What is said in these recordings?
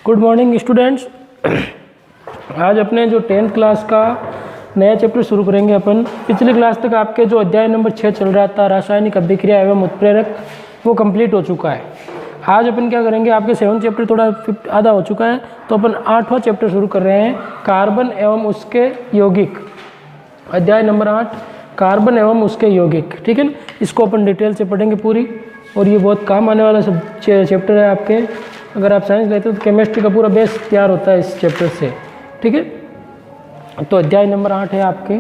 Good morning students. आज अपने जो 10th क्लास का नया चैप्टर शुरू करेंगे अपन। पिछली क्लास तक आपके जो अध्याय नंबर 6 चल रहा था रासायनिक अभिक्रिया एवं उत्प्रेरक, वो कंप्लीट हो चुका है। आज अपन क्या करेंगे, आपके 7th चैप्टर थोड़ा आधा हो चुका है, तो अपन 8वां चैप्टर शुरू कर रहे हैं, कार्बन एवं उसके यौगिक। अध्याय नंबर 8, कार्बन एवं उसके यौगिक। ठीक है ना, इसको अपन डिटेल से पढ़ेंगे पूरी, और ये बहुत काम आने वाला सब चैप्टर है आपके। अगर आप साइंस लेते हो तो केमिस्ट्री का पूरा बेस तैयार होता है इस चैप्टर से। ठीक है, तो अध्याय नंबर 8 है आपके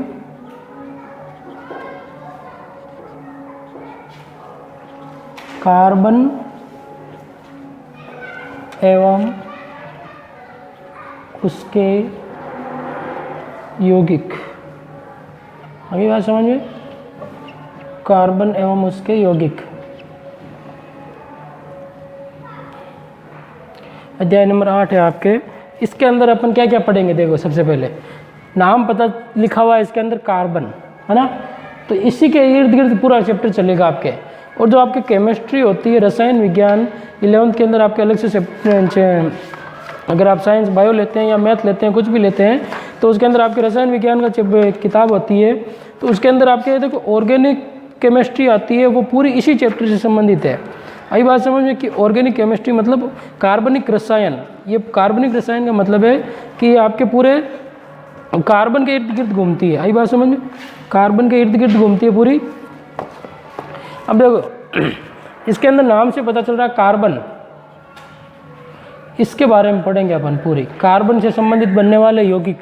कार्बन एवं उसके यौगिक। अभी बात समझ में, कार्बन एवं उसके यौगिक। अध्याय नंबर 8 है आपके। इसके अंदर अपन क्या क्या पढ़ेंगे, देखो सबसे पहले नाम पता लिखा हुआ है इसके अंदर कार्बन, है ना, तो इसी के इर्द गिर्द पूरा चैप्टर चलेगा आपके। और जो आपके केमिस्ट्री होती है, रसायन विज्ञान 11th के अंदर आपके अलग से अगर आप साइंस बायो लेते हैं या मैथ लेते हैं, कुछ भी लेते हैं, तो उसके अंदर आपके रसायन विज्ञान का किताब होती है, तो उसके अंदर आपके देखो ऑर्गेनिक केमिस्ट्री आती है, वो पूरी इसी चैप्टर से संबंधित है। आई बात समझ में कि ऑर्गेनिक केमिस्ट्री मतलब कार्बनिक रसायन। ये कार्बनिक रसायन का मतलब है कि आपके पूरे कार्बन के इर्द गिर्द घूमती है। आई बात समझ में, कार्बन के इर्द गिर्द घूमती है पूरी। अब देखो इसके अंदर नाम से पता चल रहा है कार्बन, इसके बारे में पढ़ेंगे अपन पूरी। कार्बन से संबंधित बनने वाले यौगिक,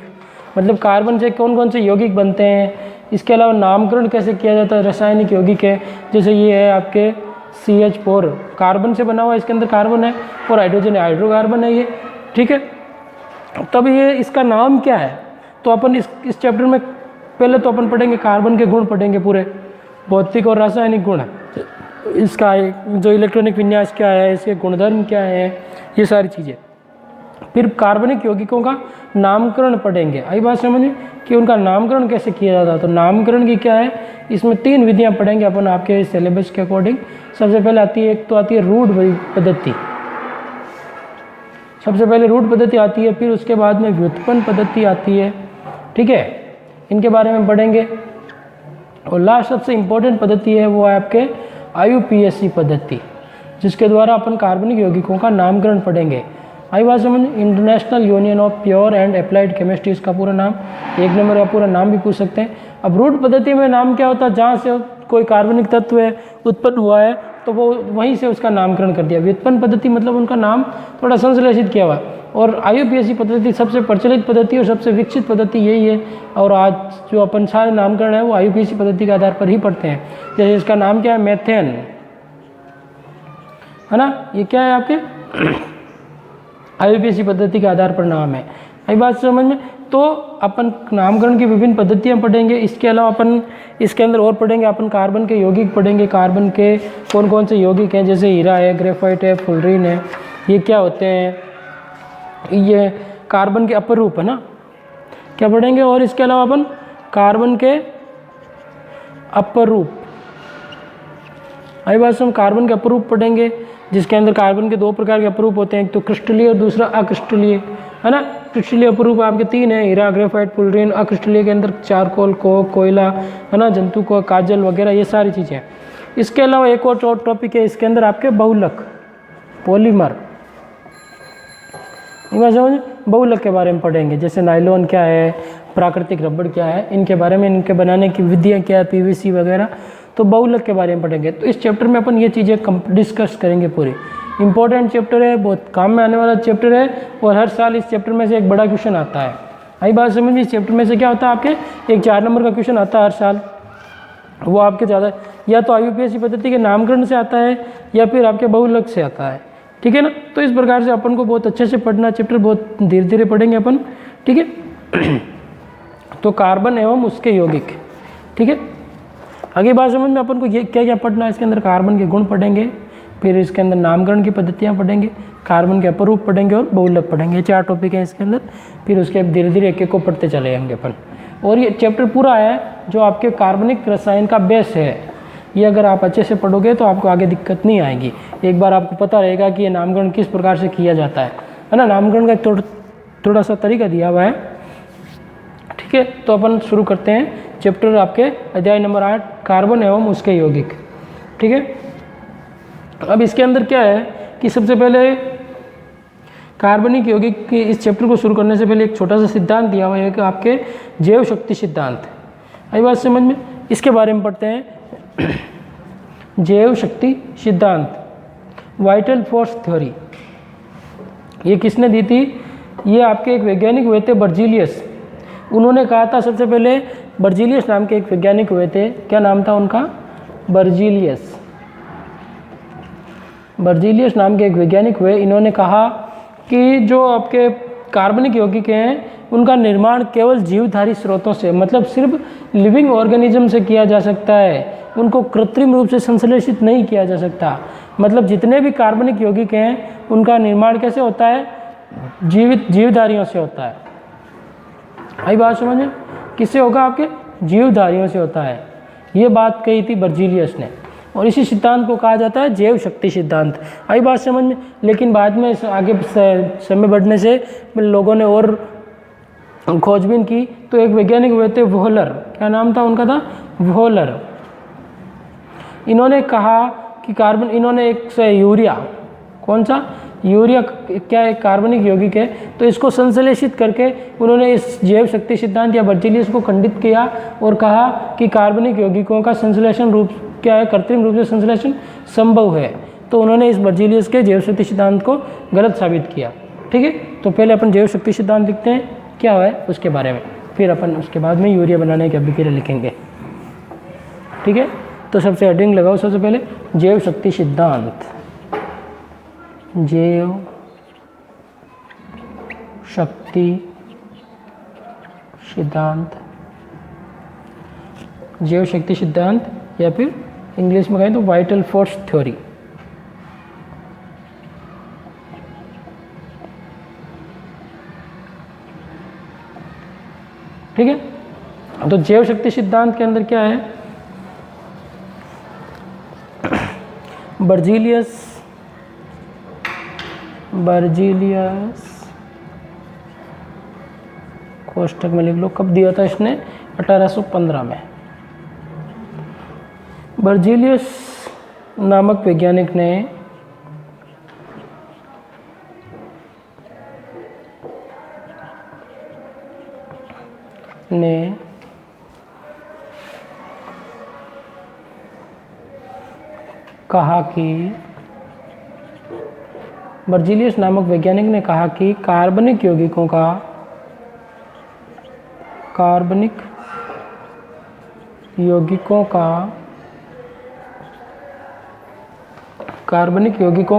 मतलब कार्बन से कौन कौन से यौगिक बनते हैं, इसके अलावा नामकरण कैसे किया जाता है, रासायनिक यौगिक है, जैसे ये है आपके CH4 कार्बन से बना हुआ, इसके अंदर कार्बन है, और हाइड्रोजन है, हाइड्रोकार्बन है ये। ठीक है, तब ये इसका नाम क्या है, तो अपन इस चैप्टर में पहले तो अपन पढ़ेंगे कार्बन के गुण, पढ़ेंगे पूरे भौतिक और रासायनिक गुण, इसका जो इलेक्ट्रॉनिक विन्यास क्या है, इसके गुणधर्म क्या है, ये सारी चीज़ें। फिर कार्बनिक यौगिकों का नामकरण पढ़ेंगे। आई बात समझ में कि उनका नामकरण कैसे किया जाता है, तो नामकरण की क्या है, इसमें 3 विधियां पढ़ेंगे अपन आपके सिलेबस के अकॉर्डिंग। सबसे पहले आती है, एक तो आती है रूढ़ पद्धति, सबसे पहले रूढ़ पद्धति आती है, फिर उसके बाद में व्युत्पन्न पद्धति आती है। ठीक है, इनके बारे में पढ़ेंगे। और लास्ट सबसे इम्पोर्टेंट पद्धति है वो है आपके IUPAC पद्धति, जिसके द्वारा अपन कार्बनिक यौगिकों का नामकरण पढ़ेंगे। आई बात समझ, international union of pure and applied chemistry इसका पूरा नाम, 1 नंबर का पूरा नाम भी पूछ सकते हैं। अब रूढ़ पद्धति में नाम क्या होता है, जहाँ से कोई कार्बनिक तत्व है उत्पन्न हुआ है तो वो वहीं से उसका नामकरण कर दिया। व्युत्पन्न पद्धति मतलब उनका नाम थोड़ा संश्लेषित किया हुआ। और IUPAC पद्धति सबसे प्रचलित पद्धति और सबसे विकसित पद्धति यही है, और आज जो अपन सारे नामकरण है वो IUPAC पद्धति के आधार पर ही पढ़ते हैं। जैसे इसका नाम क्या है, मेथेन, है ना, ये क्या है आपके IUPAC पद्धति के आधार पर नाम है। आई बात समझ में, तो अपन नामकरण की विभिन्न पद्धतियां पढ़ेंगे। इसके अलावा अपन इसके अंदर और पढ़ेंगे, अपन कार्बन के यौगिक पढ़ेंगे, कार्बन के कौन कौन से यौगिक हैं, जैसे हीरा है, ग्रेफाइट है, फुलरीन है, ये क्या होते हैं, ये कार्बन के अपर रूप है ना, क्या पढ़ेंगे। और इसके अलावा अपन कार्बन के अपर रूप, आई बात समझ, कार्बन के अपर रूप पढ़ेंगे, जिसके अंदर कार्बन के 2 प्रकार के अपरूप होते हैं, एक तो क्रिस्टलीय और दूसरा अक्रिस्टलीय, है ना। क्रिस्टलीय अपरूप आपके 3 है, हीरा, ग्रेफाइट, फुलरीन। अक्रिस्टलीय के अंदर चारकोल, कोक, कोयला, है ना, जंतु को काजल वगैरह, ये सारी चीज़ें। इसके अलावा एक और टॉपिक है इसके अंदर आपके बहुलक, पॉलीमर। समझ, बहुलक के बारे में पढ़ेंगे, जैसे नायलॉन क्या है, प्राकृतिक रबड़ क्या है, इनके बारे में, इनके बनाने की विधियाँ क्या है, PVC वगैरह, तो बहुलक के बारे में पढ़ेंगे। तो इस चैप्टर में अपन ये चीज़ें डिस्कस करेंगे पूरी। इंपॉर्टेंट चैप्टर है, बहुत काम में आने वाला चैप्टर है, और हर साल इस चैप्टर में से एक बड़ा क्वेश्चन आता है। आई बात समझ में, इस चैप्टर में से क्या होता है, आपके एक 4 नंबर का क्वेश्चन आता है हर साल, वो आपके ज़्यादा या तो IUPAC पद्धति के नामकरण से आता है या फिर आपके बहुलक से आता है। ठीक है ना, तो इस प्रकार से अपन को बहुत अच्छे से पढ़ना चैप्टर, बहुत धीरे धीरे पढ़ेंगे अपन। ठीक है, तो कार्बन एवं उसके यौगिक। ठीक है, आगे बात समझ में, अपन को ये क्या क्या पढ़ना है, इसके अंदर कार्बन के गुण पढ़ेंगे, फिर इसके अंदर नामकरण की पद्धतियाँ पढ़ेंगे, कार्बन के अपरूप पढ़ेंगे और बहुलक पढ़ेंगे। 4 टॉपिक हैं इसके अंदर, फिर उसके धीरे धीरे एक एक को पढ़ते चले जाएंगे अपन। और ये चैप्टर पूरा है जो आपके कार्बनिक रसायन का बेस है, ये अगर आप अच्छे से पढ़ोगे तो आपको आगे दिक्कत नहीं आएगी। एक बार आपको पता रहेगा कि ये नामकरण किस प्रकार से किया जाता है। है ना, नामकरण का एक थोड़ा सा तरीका दिया हुआ है। ठीक है, तो अपन शुरू करते हैं चैप्टर आपके अध्याय नंबर 8 कार्बन एवं उसके यौगिक। ठीक है, अब इसके अंदर क्या है कि सबसे पहले कार्बनिक यौगिक के इस चैप्टर को शुरू करने से पहले एक छोटा सा सिद्धांत दिया हुआ है कि आपके जैव शक्ति सिद्धांत। आई बात समझ में? इसके बारे में पढ़ते हैं। जैव शक्ति सिद्धांत, वाइटल फोर्स थ्योरी, ये किसने दी थी? ये आपके एक वैज्ञानिक हुए थे बर्जीलियस। उन्होंने कहा था, सबसे पहले बर्जीलियस नाम के एक वैज्ञानिक हुए थे। क्या नाम था उनका? बर्जीलियस। बर्जीलियस नाम के एक वैज्ञानिक हुए। इन्होंने कहा कि जो आपके कार्बनिक यौगिक हैं उनका निर्माण केवल जीवधारी स्रोतों से, मतलब सिर्फ लिविंग ऑर्गेनिज्म से किया जा सकता है, उनको कृत्रिम रूप से संश्लेषित नहीं किया जा सकता। मतलब जितने भी कार्बनिक यौगिक हैं उनका निर्माण कैसे होता है? जीवधारियों से होता है। आई बात समझ में? किससे होगा? आपके जीवधारियों से होता है। ये बात कही थी बर्जीलियस ने, और इसी सिद्धांत को कहा जाता है जैव शक्ति सिद्धांत। आई बात समझ में? लेकिन बाद में आगे समय बढ़ने से लोगों ने और खोजबीन की, तो एक वैज्ञानिक हुए थे वोहलर। क्या नाम था उनका? था वोहलर। इन्होंने कहा कि कार्बन, इन्होंने एक से यूरिया, कौन सा? यूरिया क्या एक कार्बनिक यौगिक है, तो इसको संश्लेषित करके उन्होंने इस जैव शक्ति सिद्धांत या बर्जीलियस को खंडित किया और कहा कि कार्बनिक यौगिकों का संश्लेषण रूप क्या है? कृत्रिम रूप से संश्लेषण संभव है। तो उन्होंने इस बर्जीलियस के जैव शक्ति सिद्धांत को गलत साबित किया। ठीक है, तो पहले अपन जैव शक्ति सिद्धांत लिखते हैं क्या है उसके बारे में, फिर अपन उसके बाद में यूरिया बनाने की अभिक्रिया लिखेंगे। ठीक है, तो सबसे हेडिंग लगाओ सबसे पहले जैव शक्ति सिद्धांत। जैव शक्ति सिद्धांत, जैव शक्ति सिद्धांत, या फिर इंग्लिश में कहें तो वाइटल फोर्स थ्योरी। ठीक है, तो जैव शक्ति सिद्धांत के अंदर क्या है? बर्जीलियस कोष्टक में लिख लो, कब दिया था इसने? 1815 में। बर्जीलियस नामक वैज्ञानिक ने कहा कि बर्जीलियस नामक वैज्ञानिक ने कहा कि कार्बनिक यौगिकों का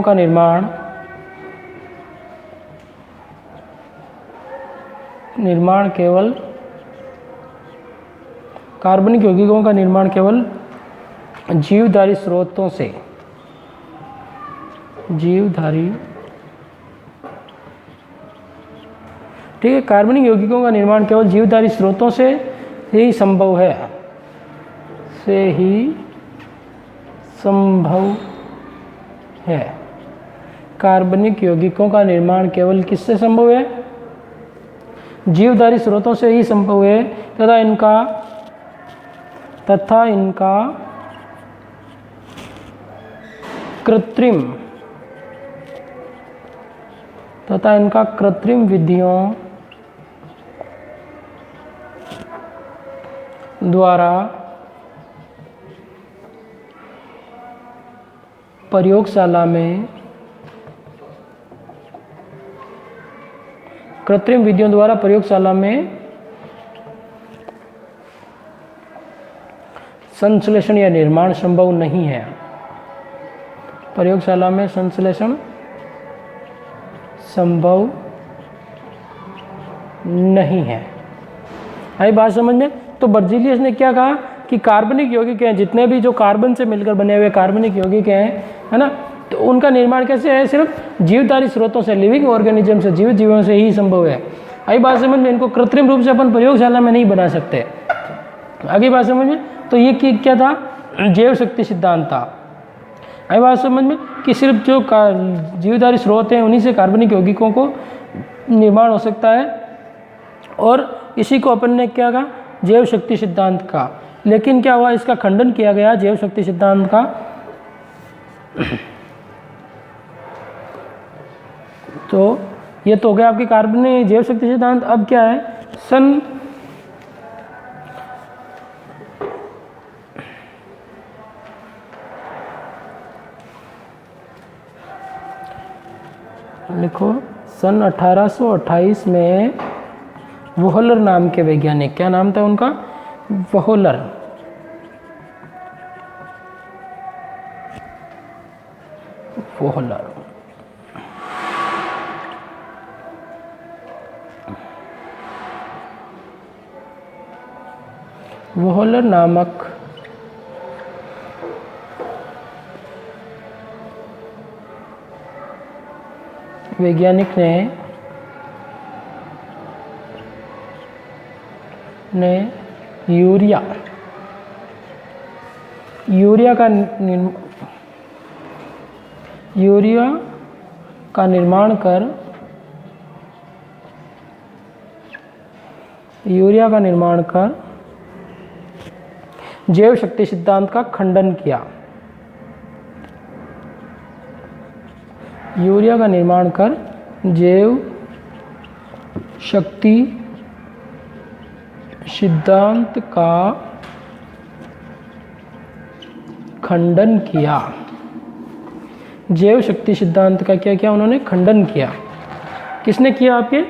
निर्माण केवल कार्बनिक यौगिकों का निर्माण केवल जीवधारी स्रोतों से, ठीक है, कार्बनिक यौगिकों का निर्माण केवल जीवधारी स्रोतों से ही संभव है। कार्बनिक यौगिकों का निर्माण केवल किससे संभव है? जीवधारी स्रोतों से ही संभव है, तथा इनका कृत्रिम विधियों द्वारा प्रयोगशाला में संश्लेषण या निर्माण संभव नहीं है। प्रयोगशाला में संश्लेषण संभव नहीं है। आई बात समझ में? तो बर्जीलियस ने क्या कहा कि कार्बनिक यौगिक हैं, जितने भी जो कार्बन से मिलकर बने हुए कार्बनिक यौगिक हैं, है ना, तो उनका निर्माण कैसे है? सिर्फ जीवधारी स्रोतों से, लिविंग ऑर्गेनिज्म से, जीवों से ही संभव है। आई बात समझ में? इनको कृत्रिम रूप से अपन प्रयोगशाला में नहीं बना सकते। आगे बात समझ में? तो ये क्या था? जैव शक्ति सिद्धांत था। आई बात समझ में कि सिर्फ जो जीवधारी स्रोत हैं उन्हीं से कार्बनिक यौगिकों को निर्माण हो सकता है, और इसी को अपन ने क्या कहा, जैव शक्ति सिद्धांत का। लेकिन क्या हुआ, इसका खंडन किया गया जैव शक्ति सिद्धांत का। तो ये तो हो गया आपके कार्बनिक जैव शक्ति सिद्धांत। अब क्या है, सन लिखो, सन 1828 में वोहलर नाम के वैज्ञानिक, क्या नाम था उनका, वोहलर, वोहलर वोहलर नामक वैज्ञानिक ने यूरिया का निर्माण कर जैव शक्ति सिद्धांत का खंडन किया। यूरिया का निर्माण कर जैव शक्ति सिद्धांत का खंडन किया। जैव शक्ति सिद्धांत का क्या किया उन्होंने, खंडन किया। किसने किया आपके,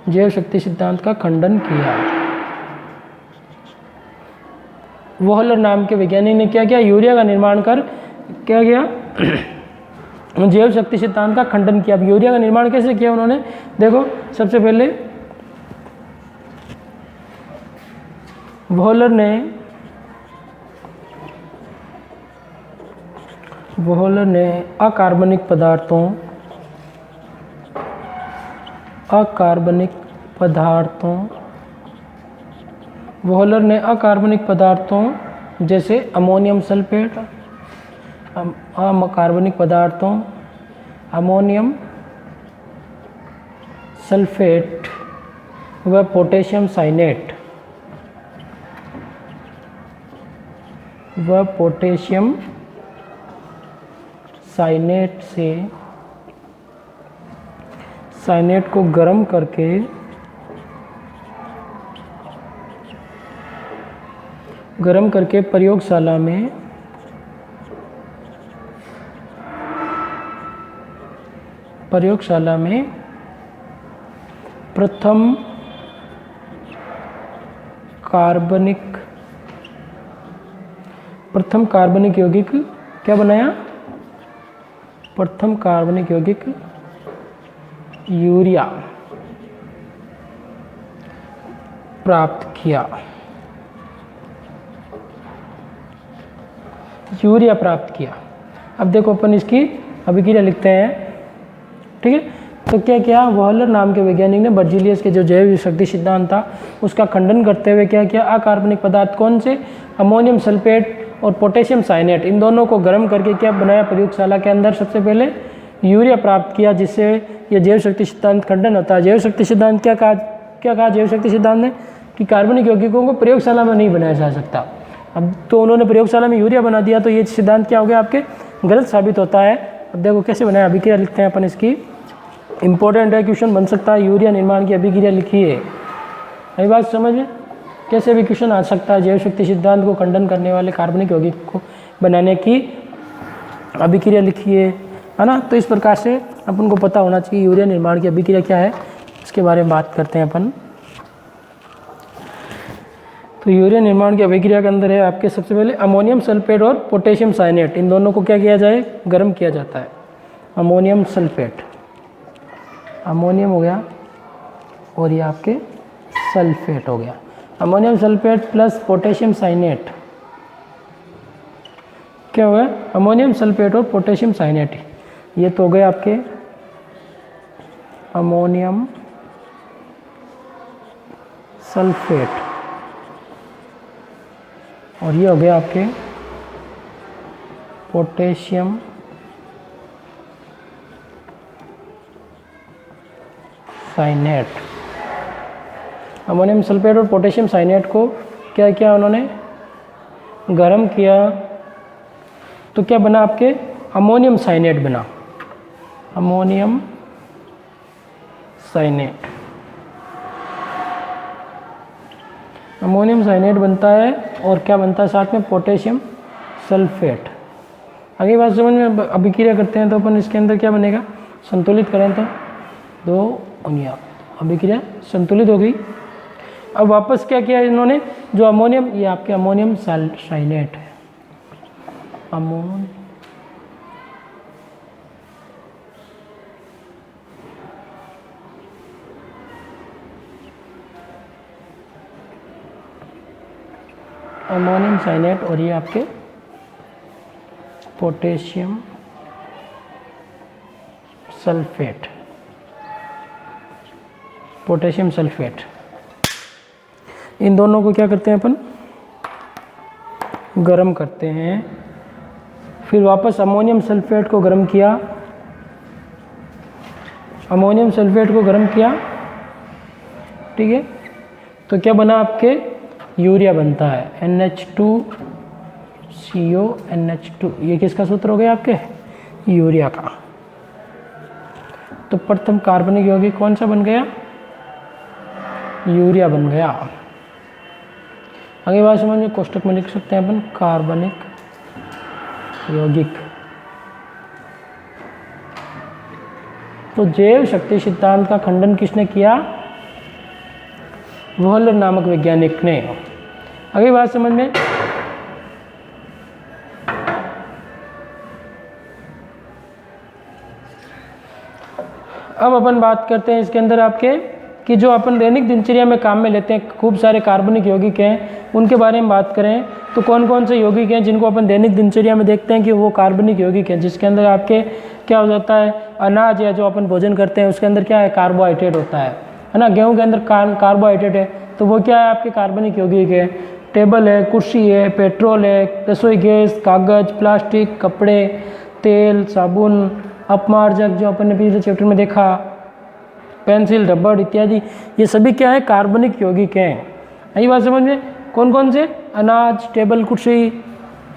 जैव शक्ति सिद्धांत का खंडन किया। वोहलर नाम के वैज्ञानिक ने क्या किया, यूरिया का निर्माण कर क्या किया, जैव शक्ति सिद्धांत का खंडन किया। अब यूरिया का निर्माण कैसे किया उन्होंने, देखो सबसे पहले वोहलर ने अकार्बनिक पदार्थों वोहलर ने अकार्बनिक पदार्थों जैसे अमोनियम सल्फेट, अकार्बनिक पदार्थों अमोनियम सल्फेट व पोटेशियम साइनेट से साइनेट को गर्म करके प्रयोगशाला में प्रथम कार्बनिक यौगिक क्या बनाया, प्रथम कार्बनिक यौगिक यूरिया प्राप्त किया। अब देखो अपन इसकी अभिक्रिया लिखते हैं, ठीक है। तो क्या किया, वोहलर नाम के वैज्ञानिक ने बर्जीलियस के जो जैव शक्ति सिद्धांत था उसका खंडन करते हुए क्या किया, अकार्बनिक पदार्थ कौन से, अमोनियम सल्फेट और पोटेशियम साइनेट, इन दोनों को गर्म करके क्या बनाया, प्रयोगशाला के अंदर सबसे पहले यूरिया प्राप्त किया, जिससे ये जैव शक्ति सिद्धांत खंडन होता है। जैव शक्ति सिद्धांत क्या कहा जैव शक्ति सिद्धांत ने कि कार्बनिक यौगिकों को प्रयोगशाला में नहीं बनाया जा सकता। अब तो उन्होंने प्रयोगशाला में यूरिया बना दिया, तो ये सिद्धांत क्या हो गया आपके, गलत साबित होता है। अब देखो कैसे बनाया, अभिक्रिया लिखते हैं अपन इसकी, इंपॉर्टेंट है, क्वेश्चन बन सकता है। यूरिया निर्माण की अभिक्रिया लिखिए, यही बात समझ में, कैसे भी क्वेश्चन आ सकता है। जैव शक्ति सिद्धांत को खंडन करने वाले कार्बनिक यौगिक को बनाने की अभिक्रिया लिखिए, है ना। तो इस प्रकार से अपन को पता होना चाहिए यूरिया निर्माण की अभिक्रिया क्या है, इसके बारे में बात करते हैं अपन। तो यूरिया निर्माण की अभिक्रिया के अंदर है आपके सबसे पहले अमोनियम सल्फेट और पोटेशियम साइनेट, इन दोनों को क्या किया जाए, गर्म किया जाता है। अमोनियम सल्फेट, अमोनियम हो गया और ये आपके सल्फेट हो गया। Ammonium sulphate plus potassium cyanate क्या हुआ, अमोनियम सल्फेट और पोटेशियम साइनेट, ये तो हो गए आपके अमोनियम सल्फेट और ये हो गया आपके पोटेशियम साइनेट। अमोनियम सल्फेट और पोटेशियम साइनेट को क्या किया उन्होंने, गर्म किया, तो क्या बना आपके अमोनियम साइनेट बना, अमोनियम साइनेट। अमोनियम साइनेट बनता है और क्या बनता है साथ में, पोटेशियम सल्फेट। आगे बात समझ में, अभिक्रिया करते हैं तो अपन इसके अंदर क्या बनेगा, संतुलित करें तो 2 अनिया, अभिक्रिया संतुलित हो गई। अब वापस क्या किया इन्होंने, जो अमोनियम, ये आपके अमोनियम साइनेट है, अमोनियम साइनेट, और ये आपके पोटेशियम सल्फेट, पोटेशियम सल्फेट, इन दोनों को क्या करते हैं अपन, गर्म करते हैं। फिर वापस अमोनियम सल्फेट को गर्म किया, अमोनियम सल्फेट को गर्म किया, ठीक है, तो क्या बना आपके, यूरिया बनता है, NH2CO NH2, ये किसका सूत्र हो गया आपके, यूरिया का। तो प्रथम कार्बनिक यौगिक कौन सा बन गया, यूरिया बन गया। आगे बात समझ में, कोष्टक में लिख सकते हैं अपन कार्बनिक यौगिक। तो जैव शक्ति सिद्धांत का खंडन किसने किया, वोहलर नामक वैज्ञानिक ने। आगे बात समझ में, अब अपन बात करते हैं इसके अंदर आपके कि जो अपन दैनिक दिनचर्या में काम में लेते हैं, खूब सारे कार्बनिक यौगिक हैं, उनके बारे में बात करें तो कौन कौन से यौगिक हैं जिनको अपन दैनिक दिनचर्या में देखते हैं कि वो कार्बनिक यौगिक हैं, जिसके अंदर आपके क्या हो जाता है, अनाज या जो अपन भोजन करते हैं उसके अंदर क्या है, कार्बोहाइड्रेट होता है ना, गेहूं के अंदर कार्बोहाइड्रेट है, तो वो क्या है आपके कार्बनिक यौगिक है। टेबल है, कुर्सी है, पेट्रोल है, रसोई गैस, कागज, प्लास्टिक, कपड़े, तेल, साबुन, अपमार्जक जो अपन ने पिछले चैप्टर में देखा, पेंसिल, रबड़ इत्यादि, ये सभी क्या है, कार्बनिक यौगिक हैं। यही बात समझ में, कौन कौन से, अनाज, टेबल, कुर्सी,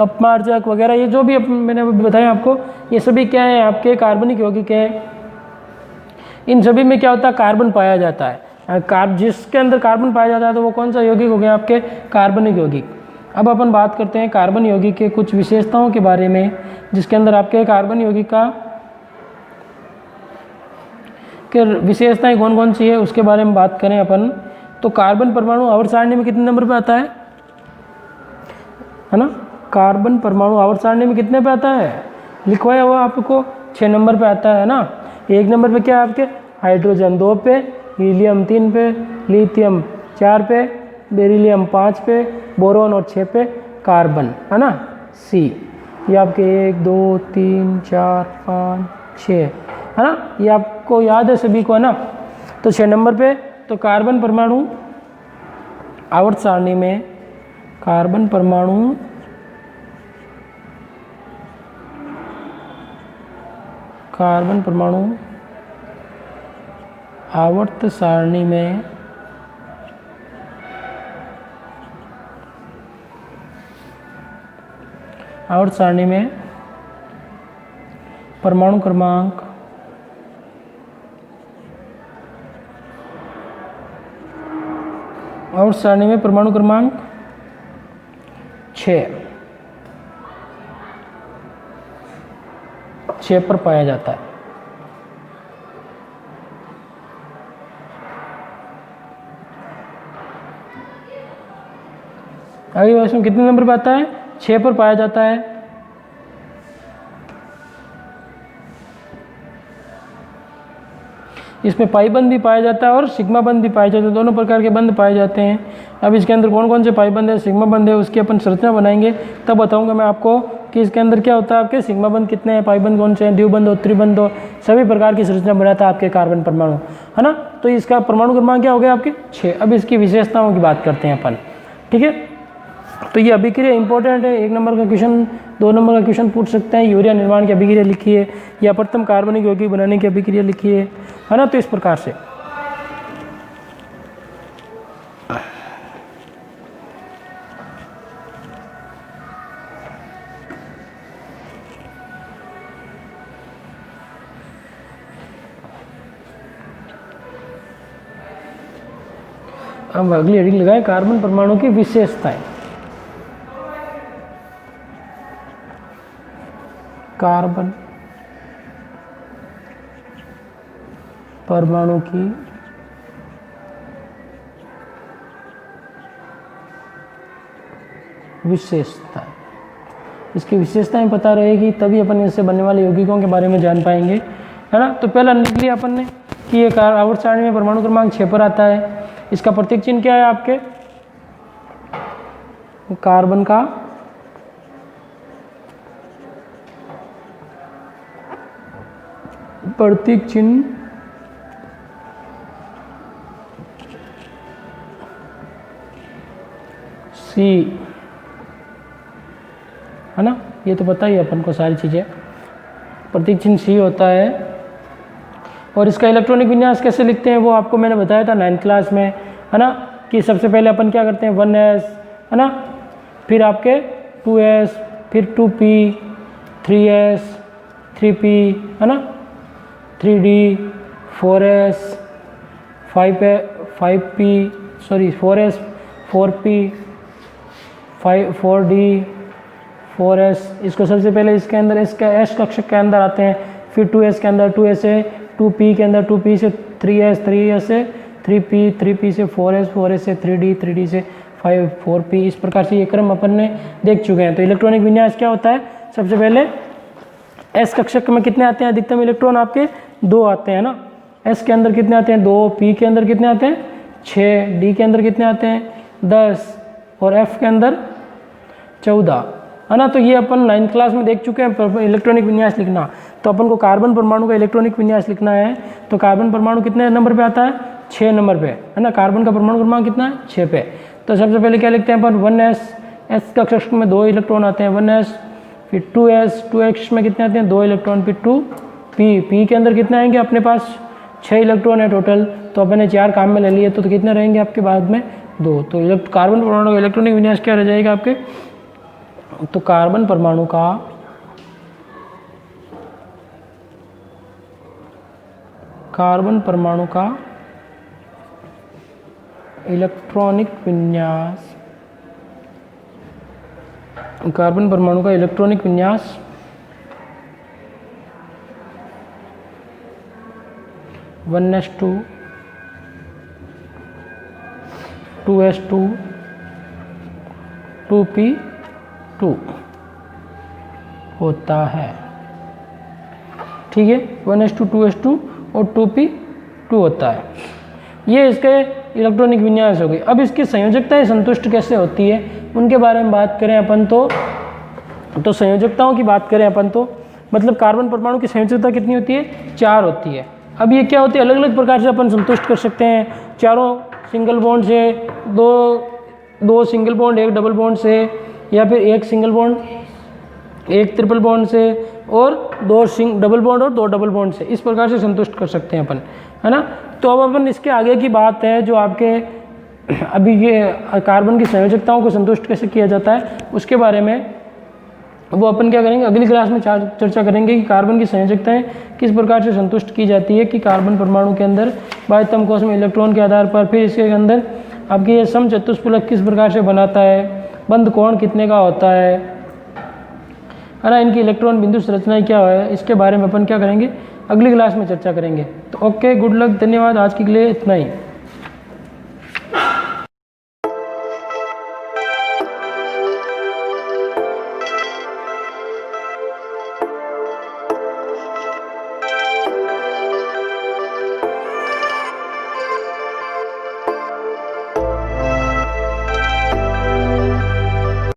अपमार्जक वगैरह, ये जो भी मैंने बताया आपको, ये सभी क्या है आपके कार्बनिक यौगिक हैं। इन सभी में क्या होता है, कार्बन पाया जाता है। जिसके अंदर कार्बन पाया जाता है तो वो कौन सा यौगिक हो गया आपके, कार्बनिक यौगिक। अब अपन बात करते हैं कार्बन यौगिक के कुछ विशेषताओं के बारे में, जिसके अंदर आपके कार्बन यौगिक का के विशेषताएं कौन कौन सी है उसके बारे में बात करें अपन, तो कार्बन परमाणु आवर्त सारणी में कितने नंबर पे आता है ना, कार्बन परमाणु आवर्त सारणी में कितने पे आता है, लिखवाया हुआ आपको 6 नंबर पे आता है ना। 1 नंबर पे क्या है आपके, हाइड्रोजन 2 पे, हीलियम 3 पे, लिथियम 4 पे, बेरिलियम 5 पे, बोरॉन और 6 पे कार्बन, है ना, सी। ये आपके 1 2 3 4 5 6 है ना, ये आपको याद है सभी को, है ना। तो 6 नंबर पे तो कार्बन परमाणु आवर्त सारणी में, कार्बन परमाणु आवर्त सारणी में परमाणु क्रमांक 6 पर पाया जाता है। आगे इसमें कितने नंबर पे आता है, 6 पर पाया जाता है। इसमें पाई बंद भी पाया जाता है और सिग्मा बंद भी पाया जाता है, दोनों प्रकार के बंद पाए जाते हैं। अब इसके अंदर कौन कौन से पाई बंद है, सिग्मा बंद है, उसकी अपन संरचना बनाएंगे तब बताऊंगा मैं आपको कि इसके अंदर क्या होता है आपके, सिग्मा बंद कितने हैं, पाई बंद कौन से हैं, द्विबंध हो, त्रिबंध हो, सभी प्रकार की संरचना बनाता है आपके कार्बन परमाणु, है ना। तो इसका परमाणु क्रमांक क्या हो गया आपके 6। अब इसकी विशेषताओं की बात करते हैं अपन, ठीक है। तो ये अभिक्रिया इंपॉर्टेंट है, 1 नंबर का क्वेश्चन, 2 नंबर का क्वेश्चन पूछ सकते हैं। यूरिया निर्माण की अभिक्रिया लिखिए या प्रथम कार्बनिक यौगिक बनाने की अभिक्रिया लिखिए, है ना। तो इस प्रकार से अब अगली हेडिंग लगाएं, कार्बन परमाणु की विशेषताएं। कार्बन परमाणु की विशेषताएं। इसकी विशेषताएं पता रहेगी तभी अपन इससे बनने वाले यौगिकों के बारे में जान पाएंगे, है ना। तो पहला लिख लिया अपन ने कि ये आवर्त सारणी में परमाणु क्रमांक 6 पर आता है। इसका प्रतीक चिन्ह क्या है आपके, कार्बन का प्रतीक चिन्ह सी, है ना। ये तो पता ही है अपन को सारी चीज़ें, प्रतीक चिन्ह सी होता है। और इसका इलेक्ट्रॉनिक विन्यास कैसे लिखते हैं वो आपको मैंने बताया था 9th क्लास में, है ना, कि सबसे पहले अपन क्या करते हैं 1s, है ना, फिर आपके 2s, फिर 2p, 3s, 3p, है ना, 3d, 4s, 5p, sorry 4s, 4p, 4d, 4s। इसको सबसे पहले इसके अंदर इसका s कक्षक के अंदर आते हैं, फिर 2s के अंदर 2s से 2p के अंदर 2p से 3s, 3s से 3p, 3p से 4s, 4s से 3d, 3d से 4p। इस प्रकार से ये क्रम अपन ने देख चुके हैं। तो इलेक्ट्रॉनिक विन्यास क्या होता है, सबसे पहले s कक्षक में कितने आते हैं, अधिकतम इलेक्ट्रॉन आपके 2 आते हैं ना। s के अंदर कितने आते हैं 2, p के अंदर कितने आते हैं 6, d के अंदर कितने आते हैं 10 और f के अंदर 14, है ना। तो ये अपन 9th क्लास में देख चुके हैं इलेक्ट्रॉनिक विन्यास लिखना। तो अपन को कार्बन परमाणु का इलेक्ट्रॉनिक विन्यास लिखना है। तो कार्बन परमाणु कितने नंबर पे आता है, 6 नंबर पे, है ना। कार्बन का परमाणु क्रमांक कितना है 6 पे। तो सबसे पहले क्या लिखते हैं अपन 1s, s कक्षक में 2 इलेक्ट्रॉन आते हैं 1s, फिर 2s, 2x में कितने आते हैं 2 इलेक्ट्रॉन, फिर 2p, p के अंदर कितने आएंगे अपने पास 6 इलेक्ट्रॉन है टोटल। तो अपन ने 4 काम में ले लिए, तो कितने रहेंगे आपके बाद में 2। तो कार्बन परमाणु का इलेक्ट्रॉनिक विन्यास क्या रह जाएगा आपके, तो कार्बन परमाणु का इलेक्ट्रॉनिक विन्यास, कार्बन परमाणु का इलेक्ट्रॉनिक विन्यास 1s2, 2s2, 2p2 होता है, ठीक है। 1s2, 2s2 और 2p2 होता है। ये इसके इलेक्ट्रॉनिक विन्यास हो गई। अब इसकी संयोजकताएं संतुष्ट कैसे होती है उनके बारे में बात करें अपन तो संयोजकताओं की बात करें अपन तो मतलब कार्बन परमाणु की संयोजकता कितनी होती है 4 होती है। अब ये क्या होती है, अलग अलग प्रकार से अपन संतुष्ट कर सकते हैं। चारों सिंगल बॉन्ड से, दो सिंगल बॉन्ड, 1 डबल बॉन्ड से, या फिर 1 सिंगल बॉन्ड, 1 ट्रिपल बॉन्ड से, और 2 डबल बॉन्ड और 2 डबल बॉन्ड से। इस प्रकार से संतुष्ट कर सकते हैं अपन, है ना। तो अब अपन इसके आगे की बात है जो आपके अभी ये कार्बन की संयोजकताओं को संतुष्ट कैसे किया जाता है उसके बारे में वो अपन क्या करेंगे अगली क्लास में चर्चा करेंगे कि कार्बन की संयोजकताएं किस प्रकार से संतुष्ट की जाती है, कि कार्बन परमाणु के अंदर बाह्यतम कोश में इलेक्ट्रॉन के आधार पर, फिर इसके अंदर आपके ये समचतुष्फलक किस प्रकार से बनाता है, बंद कोण कितने का होता है ना, इनकी इलेक्ट्रॉन बिंदु संरचनाएं क्या है, इसके बारे में अपन क्या करेंगे अगली क्लास में चर्चा करेंगे। तो ओके, गुड लक, धन्यवाद, आज के लिए इतना ही।